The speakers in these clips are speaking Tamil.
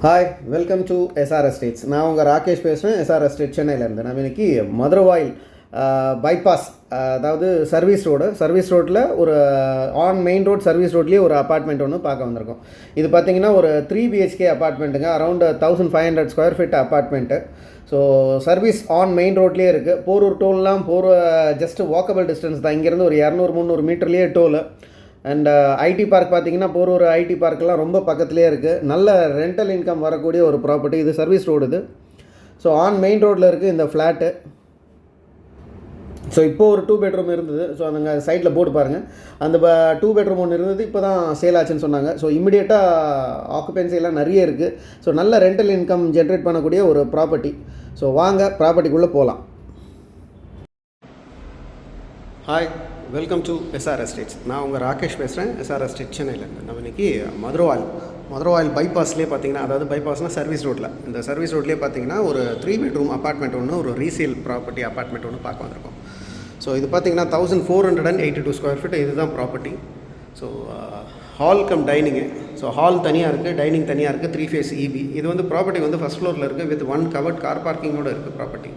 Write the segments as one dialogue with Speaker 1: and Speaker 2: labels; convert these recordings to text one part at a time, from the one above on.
Speaker 1: Hi, welcome to SR estates. நான் உங்கள் ராகேஷ் பேசுகிறேன், எஸ்ஆர் எஸ்டேட் சென்னையிலேருந்து. நான் இன்றைக்கி மதுரவாயில் பைபாஸ், அதாவது சர்வீஸ் ரோட்டில் ஒரு மெயின் ரோட் சர்வீஸ் ரோட்லேயே ஒரு அப்பார்ட்மெண்ட் ஒன்று பார்க்க வந்திருக்கோம். இது பார்த்திங்கன்னா ஒரு 3 BHK அப்பார்ட்மெண்ட்டுங்க, around 1500 square feet apartment. So service main ரோட்லேயே இருக்குது. போரூர் டோல்லாம் ஜஸ்ட் வாக்கபிள் டிஸ்டன்ஸ் தான். இங்கேருந்து ஒரு 200-300 மீட்டர்லேயே டோலு. அண்ட் ஐடி பார்க் பார்த்திங்கன்னா போரூர் ஐடி பார்க்கெலாம் ரொம்ப பக்கத்துலேயே இருக்குது. நல்ல ரெண்டல் இன்கம் வரக்கூடிய ஒரு ப்ராப்பர்ட்டி. இது சர்வீஸ் ரோடு. இது ஸோ மெயின் ரோட்டில் இருக்குது இந்த ஃப்ளாட்டு. ஸோ இப்போது ஒரு 2 பெட்ரூம் இருந்தது. ஸோ அந்த சைட்டில் போர்டு பாருங்கள், அந்த 2 பெட்ரூம் ஒன்று இருந்தது, இப்போ தான் சேல் ஆச்சுன்னு சொன்னாங்க. ஸோ இமிடியேட்டாக ஆக்குபென்சி எல்லாம் நிறைய இருக்குது. ஸோ நல்ல ரெண்டல் இன்கம் ஜென்ரேட் பண்ணக்கூடிய ஒரு ப்ராப்பர்ட்டி. ஸோ வாங்க ப்ராப்பர்ட்டிக்குள்ளே போகலாம். Hi, welcome to SR estates. நான் உங்கள் ராகேஷ் பேசுகிறேன், எஸ்ஆர் எஸ்டேட் சென்னையிலேருந்து. நம்ம இன்றைக்கி மதுரவாயில் பைபாஸ்லேயே பார்த்தீங்கன்னா, அதாவது பைபாஸ்னால் சர்வீஸ் ரோட்டில், இந்த சர்வீஸ் ரோட்லேயே பார்த்தீங்கன்னா ஒரு 3 பெட்ரூம் அப்பார்ட்மெண்ட் ஒன்று, ஒரு ரீசேல் ப்ராப்பர்ட்டி அப்பார்ட்மெண்ட் ஒன்று பார்க்க வந்திருக்கோம். ஸோ இது பார்த்திங்கன்னா 1482 ஸ்கொயர் ஃபீட் இதுதான் property. So hall come dining. So hall தனியாக இருக்குது, டைனிங் தனியாக இருக்குது, 3 ஃபேஸ் EB. இது வந்து ப்ராப்பர்ட்டி வந்து ஃபஸ்ட் ஃப்ளோரில் இருக்குது, வித் 1 கவர்ட் கார் பார்க்கிங்கோடு இருக்குது ப்ராப்பர்ட்டி.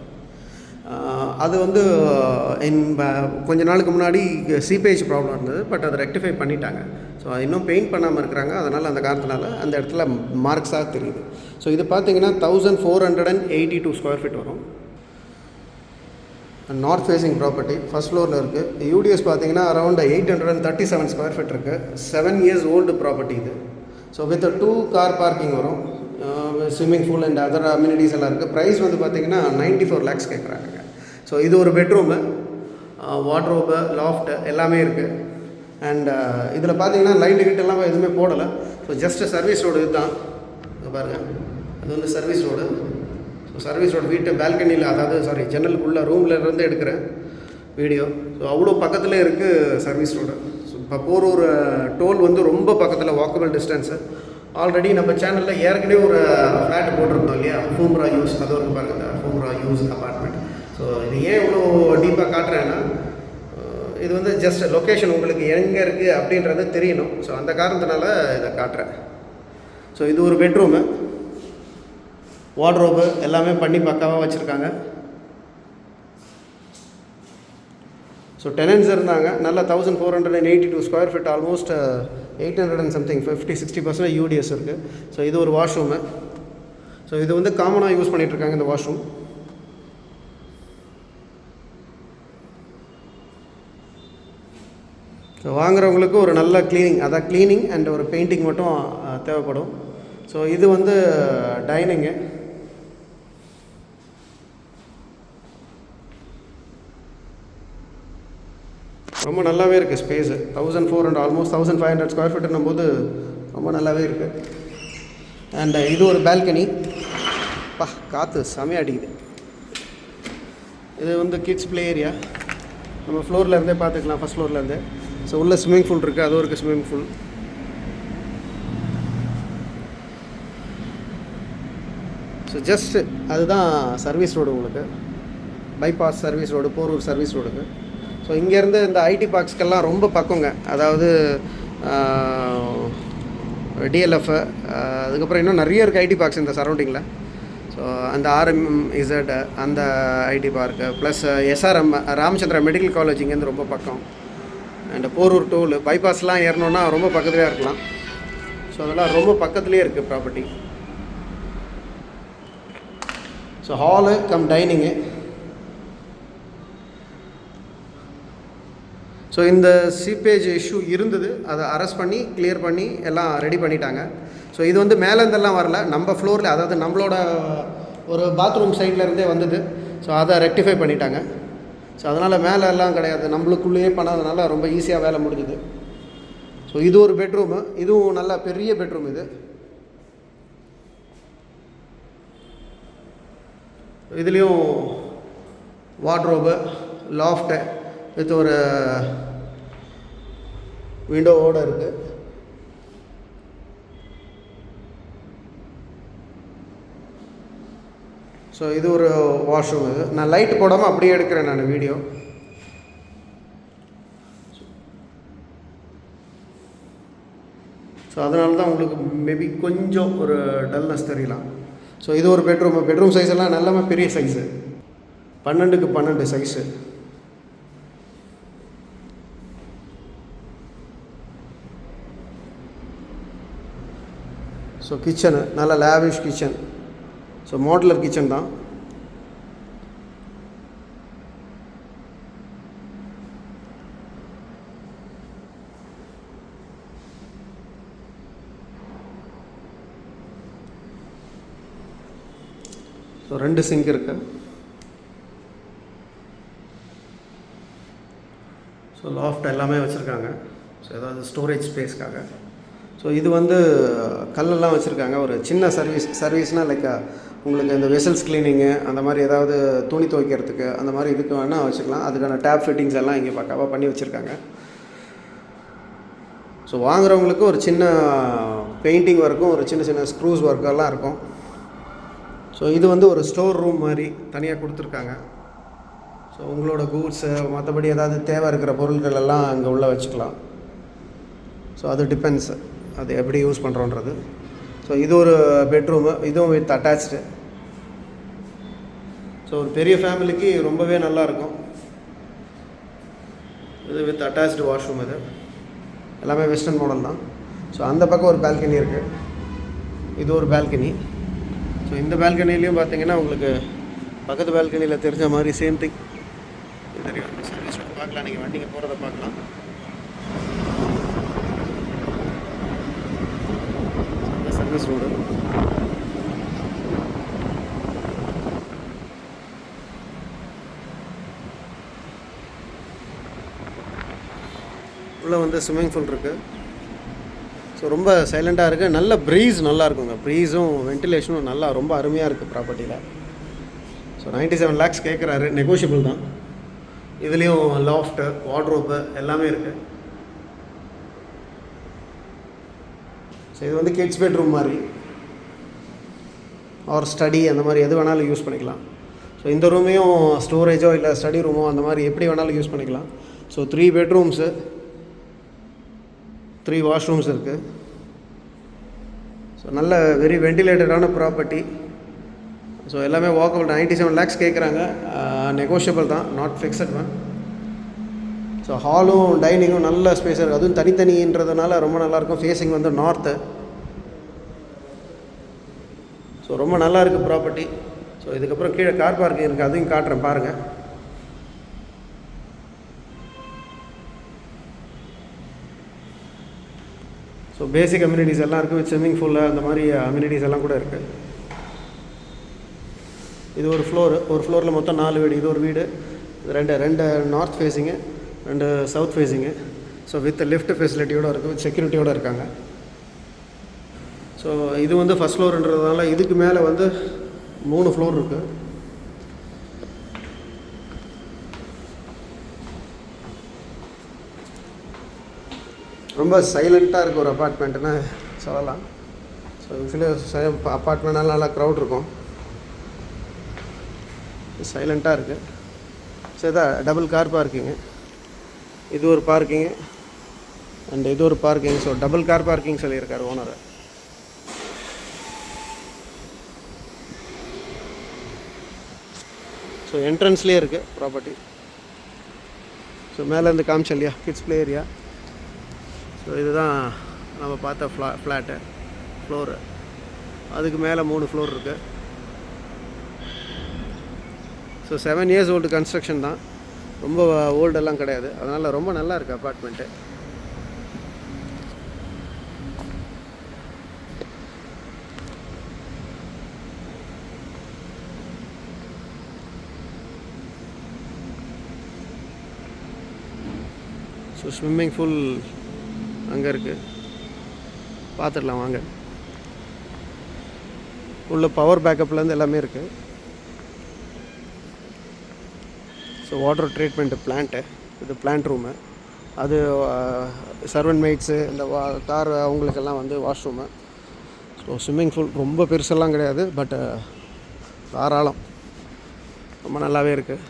Speaker 1: அது வந்து கொஞ்ச நாளுக்கு முன்னாடி சீப்பேஜ் ப்ராப்ளம் இருந்தது, பட் அதை ரெக்டிஃபை பண்ணிட்டாங்க. ஸோ இன்னும் பெயிண்ட் பண்ணாமல் இருக்கிறாங்க. அதனால் அந்த காரணத்தினால அந்த இடத்துல மார்க்ஸாக தெரியுது. ஸோ இது பார்த்திங்கன்னா 1482 ஸ்கொயர் ஃபீட் வரும். நார்த் ஃபேஸிங் ப்ராப்பர்ட்டி, ஃபஸ்ட் ஃப்ளோரில் இருக்குது. யூடிஎஸ் பார்த்திங்கன்னா அரௌண்ட் 837 ஸ்கொயர் ஃபீட் இருக்குது. 7 years ஓல்டு ப்ராப்பர்ட்டி இது. ஸோ வித் 2 கார் பார்க்கிங் வரும், swimming pool and other amenities எல்லாம் இருக்குது. ப்ரைஸ் வந்து பார்த்திங்கன்னா 94 lakhs கேட்குறாங்க. ஸோ இது ஒரு பெட்ரூமு, வார்ட்ரோபு, லாஃப்ட் எல்லாமே இருக்குது. அண்ட் இதில் பார்த்தீங்கன்னா லைட்டு கிட்ட எல்லாம் எதுவுமே போடலை. ஸோ ஜஸ்ட் சர்வீஸ் ரோடு இதுதான். பாருங்கள், அது வந்து service road. So service road வீட்டு பால்கனியில், அதாவது ஜன்னலுக்குள்ளே ரூமில் இருந்து எடுக்கிறேன் வீடியோ. ஸோ அவ்வளோ பக்கத்தில் இருக்குது சர்வீஸ் ரோடு. ஸோ இப்போ போரூர் டோல் வந்து ரொம்ப பக்கத்தில், வாக்கபிள் டிஸ்டன்ஸு. ஆல்ரெடி நம்ம சேனலில் ஏற்கனவே ஒரு ஃப்ளாட் போட்டிருந்தோம் இல்லையா, ஃபூம்ரா யூஸ், அது ஒரு பாருங்கள், ஃபூம்ரா யூஸ் அப்பார்ட்மெண்ட். ஸோ இது ஏன் இவ்வளோ டீப்பாக காட்டுறேன்னா, இது வந்து ஜஸ்ட் லொக்கேஷன் உங்களுக்கு எங்கே இருக்குது அப்படின்றது தெரியணும். ஸோ அந்த காரணத்தினால இதை காட்டுறேன். ஸோ இது ஒரு பெட்ரூமு, வார்ட்ரோபு எல்லாமே பண்ணி பக்காவாக வச்சுருக்காங்க. ஸோ டெனன்ஸ் இருந்தாங்க. நல்லா 1482 square feet, almost 800 and something, 50-60% UDS இருக்குது. ஸோ இது ஒரு வாஷ்ரூமு. ஸோ இது வந்து காமனாக யூஸ் பண்ணிகிட்ருக்காங்க இந்த வாஷ்ரூம். ஸோ வாங்குறவங்களுக்கு ஒரு நல்ல க்ளீனிங் அண்ட் ஒரு பெயிண்டிங் மட்டும் தேவைப்படும். ஸோ இது வந்து டைனிங்கு. ரொம்ப நல்லாவே இருக்குது ஸ்பேஸு. 1400 ஆல்மோஸ்ட் 1500 ஸ்கொயர் ஃபீட்டுன்னும் போது ரொம்ப நல்லாவே இருக்குது. அண்ட் இது ஒரு பால்கனி. காற்று செமையாக அடிக்குது. இது வந்து கிட்ஸ் ப்ளே ஏரியா. நம்ம ஃப்ளோரில் இருந்தே பார்த்துக்கலாம், ஃபஸ்ட் ஃப்ளோர்லேருந்தே. ஸோ உள்ள ஸ்விம்மிங் பூல் இருக்குது, அதுவும் இருக்குது ஸ்விம்மிங் பூல். ஸோ ஜஸ்ட்டு அதுதான் சர்வீஸ் ரோடு உங்களுக்கு, bypass service road, Porur service ரோடுக்கு. ஸோ இங்கேருந்து இந்த ஐடி பார்க்ஸ்க்கெல்லாம் ரொம்ப பக்கங்க, அதாவது DLF, அதுக்கப்புறம் இன்னும் நிறைய இருக்குது ஐடி பார்க்ஸ் இந்த சரௌண்டிங்கில். ஸோ அந்த RMZ அந்த ID park, plus SRM Ramachandra medical college இங்கேருந்து ரொம்ப பக்கம். அண்ட் போரூர் டோல் பைபாஸ்லாம் ஏறணுன்னா ரொம்ப பக்கத்துலேயே இருக்கலாம். ஸோ அதெல்லாம் ரொம்ப பக்கத்துலேயே இருக்குது property. So hall come dining. So இந்த சீப்பேஜ் இஷ்யூ இருந்தது, அதை அரெஸ்ட் பண்ணி கிளியர் பண்ணி எல்லாம் ரெடி பண்ணிட்டாங்க. ஸோ இது வந்து மேலேருந்தெல்லாம் வரல, நம்ம ஃப்ளோரில், அதாவது நம்மளோட ஒரு பாத்ரூம் சைட்லேருந்தே வந்தது. ஸோ அதை ரெக்டிஃபை பண்ணிட்டாங்க. ஸோ அதனால் மேலே எல்லாம் கிடையாது, நம்மளுக்குள்ளேயே பண்ணாதனால ரொம்ப ஈஸியாக வேலை முடிஞ்சுது. ஸோ இது ஒரு பெட்ரூமு, இதுவும் நல்ல பெரிய பெட்ரூம். இது இதுலேயும் வார்ட்ரோபு, லாஃப்ட்டு வித் ஒரு விண்டோவோடு இருக்குது. ஸோ இது ஒரு வாஷ்ரூம். இது நான் லைட் போடாமல் அப்படியே எடுக்கிறேன் நான் வீடியோ. ஸோ அதனால தான் உங்களுக்கு மேபி கொஞ்சம் ஒரு டல்னஸ் தெரியலாம். ஸோ இது ஒரு பெட்ரூம் சைஸ் எல்லாம் நல்லாமே பெரிய size, 12x12 size. So kitchen நல்ல lavish kitchen. So modular kitchen தான். ஸோ 2 சிங்க் இருக்குது. ஸோ லாஃப்ட் எல்லாமே வச்சுருக்காங்க. ஸோ ஏதாவது ஸ்டோரேஜ் ஸ்பேஸ்க்காக. ஸோ இது வந்து கல்லெல்லாம் வச்சுருக்காங்க. ஒரு சின்ன சர்வீஸ்னால் லைக் உங்களுக்கு இந்த வெசல்ஸ் க்ளீனிங்கு அந்த மாதிரி ஏதாவது துணி துவைக்கிறதுக்கு அந்த மாதிரி இதுக்கு வேணால் வச்சுக்கலாம். அதுக்கான டேப் ஃபிட்டிங்ஸ் எல்லாம் இங்கே பக்காவாக பண்ணி வச்சுருக்காங்க. ஸோ வாங்குறவங்களுக்கு ஒரு சின்ன பெயிண்டிங் ஒர்க்கும் ஒரு சின்ன ஸ்க்ரூஸ் ஒர்க்கெல்லாம் இருக்கும். ஸோ இது வந்து ஒரு ஸ்டோர் ரூம் மாதிரி தனியாக கொடுத்துருக்காங்க. ஸோ உங்களோட கூட்ஸு மற்றபடி ஏதாவது தேவை இருக்கிற பொருட்கள் எல்லாம் அங்கே உள்ளே வச்சுக்கலாம். ஸோ அது டிபெண்ட்ஸ், அது எப்படி யூஸ் பண்ணுறோன்றது. ஸோ இது ஒரு பெட்ரூமு, இதுவும் வித் அட்டாச்சு. ஸோ ஒரு பெரிய ஃபேமிலிக்கு ரொம்பவே நல்லாயிருக்கும். இது வித் அட்டாச்சு வாஷ்ரூம். இது எல்லாமே வெஸ்டர்ன் மாடல் தான். ஸோ அந்த பக்கம் ஒரு பால்கனி இருக்குது, இது ஒரு பால்கனி. ஸோ இந்த பால்கனிலையும் பார்த்தீங்கன்னா உங்களுக்கு பக்கத்து பால்கனியில் தெரிஞ்ச மாதிரி சேம் திங் தெரியும். சர்வீஸ் ரோடு பார்க்கலாம், நீங்கள் வண்டிங்க போகிறத பார்க்கலாம். சர்வீஸ் ரோடு உள்ளே வந்து ஸ்விம்மிங் பூல் இருக்குது. ஸோ ரொம்ப சைலண்ட்டாக இருக்குது. நல்ல ப்ரீஸ் நல்லா இருக்குங்க. ப்ரீஸும் வென்டிலேஷனும் நல்லா ரொம்ப அருமையாக இருக்குது ப்ராப்பர்ட்டியில். ஸோ 97 lakhs கேட்குறாரு, நெகோஷியபிள் தான். இதுலேயும் லாஃப்ட்டு, வார்ட்ரோப்பு எல்லாமே இருக்குது. ஸோ இது வந்து கிட்ஸ் பெட்ரூம் மாதிரி ஆர் ஸ்டடி அந்த மாதிரி எது வேணாலும் யூஸ் பண்ணிக்கலாம். ஸோ இந்த ரூமையும் ஸ்டோரேஜோ இல்லை ஸ்டடி ரூமோ அந்த மாதிரி எப்படி வேணாலும் யூஸ் பண்ணிக்கலாம். ஸோ 3 bedrooms, 3 washrooms இருக்குது. ஸோ நல்ல வெரி வென்டிலேட்டடான ப்ராப்பர்ட்டி. ஸோ எல்லாமே வாக்கபிள். 97 lakhs கேட்குறாங்க, நெகோஷியபிள் தான், நாட் ஃபிக்ஸட் ஒன். ஸோ ஹாலும் டைனிங்கும் நல்ல ஸ்பேஸாக இருக்குது. அதுவும் தனித்தனின்றதுனால ரொம்ப நல்லாயிருக்கும். ஃபேஸிங் வந்து நார்த்து. ஸோ ரொம்ப நல்லா இருக்குது ப்ராப்பர்ட்டி. ஸோ இதுக்கப்புறம் கீழே கார் பார்க்கிங் இருக்குது, அதையும் காட்டுறேன் பாருங்கள். ஸோ பேசிக் அம்யூனிட்டிஸ் எல்லாம் இருக்குது. வித் ஸ்விம்மிங் பூலு அந்த மாதிரி அம்யூனிட்டிஸ் எல்லாம் கூட இருக்குது. இது ஒரு ஃப்ளோரில் மொத்தம் 4 வீடு. இது ஒரு வீடு, ரெண்டு north facing, 2 south facing. So with lift ஃபெசிலிட்டியோடு இருக்குது, வித் செக்யூரிட்டியோடு இருக்காங்க. ஸோ இது வந்து ஃபஸ்ட் ஃப்ளோர்ன்றதுனால இதுக்கு மேலே வந்து 3 ஃப்ளோர் இருக்குது. ரொம்ப சைலண்ட்டாக இருக்குது ஒரு அப்பார்ட்மெண்ட்டுன்னு சொல்லலாம். ஸோ யூஸ்வலி அப்பார்ட்மெண்ட்னால நல்லா க்ரௌட் இருக்கும். சைலண்ட்டாக இருக்குது. ஸோ இதான் டபுள் கார் பார்க்கிங்கு. இது ஒரு பார்க்கிங்கு அண்ட் இது ஒரு parking. So double car parking சொல்லியிருக்காரு ஓனர். ஸோ என்ட்ரன்ஸ்லேயே இருக்குது ப்ராப்பர்ட்டி. ஸோ மேலேருந்து காமிச்சோம் இல்லையா, கிட்ஸ் ப்ளே ஏரியா. ஸோ இதுதான் நம்ம பார்த்த ஃப்ளாட்டு ஃப்ளோரு. அதுக்கு மேலே 3 ஃப்ளோர் இருக்குது. ஸோ 7 years ஓல்டு கன்ஸ்ட்ரக்ஷன் தான், ரொம்ப ஓல்டெல்லாம் கிடையாது. அதனால் ரொம்ப நல்லா இருக்குது அப்பார்ட்மெண்ட்டு. ஸோ ஸ்விம்மிங் பூல் அங்கே இருக்குது, பார்த்துடலாம் வாங்க. உள்ள பவர் பேக்கப்லேருந்து எல்லாமே இருக்குது. ஸோ வாட்டர் ட்ரீட்மெண்ட்டு பிளான்ட்டு, இது பிளான்ட் ரூமு. அது சர்வன்ட் மெய்ட்ஸு இந்த கார் அவங்களுக்கெல்லாம் வந்து வாஷ்ரூமு. ஸோ ஸ்விம்மிங் பூல் ரொம்ப பெருசெல்லாம் கிடையாது, பட் தாராளம் ரொம்ப நல்லாவே இருக்குது.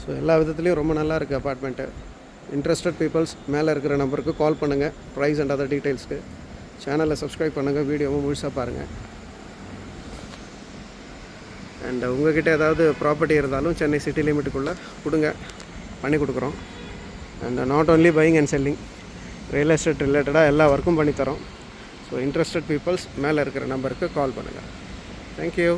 Speaker 1: ஸோ எல்லா விதத்துலேயும் ரொம்ப நல்லா இருக்குது அப்பார்ட்மெண்ட்டு. இன்ட்ரெஸ்டட் பீப்புள்ஸ் மேலே இருக்கிற நம்பருக்கு கால் பண்ணுங்கள் ப்ரைஸ் அண்ட் அதர் டீட்டெயில்ஸ்க்கு. சேனலை சப்ஸ்கிரைப் பண்ணுங்கள், வீடியோவும் முழுசாக பாருங்கள். அண்ட் உங்கள்கிட்ட ஏதாவது ப்ராப்பர்ட்டி இருந்தாலும் சென்னை சிட்டி லிமிட்டுக்குள்ளே கொடுங்க, பண்ணி கொடுக்குறோம். And not only buying and selling, real estate ரிலேட்டடாக எல்லா ஒர்க்கும் பண்ணித்தரோம். ஸோ இன்ட்ரெஸ்டட் பீப்புள்ஸ் மேலே இருக்கிற நம்பருக்கு கால் பண்ணுங்கள். தேங்க்யூ.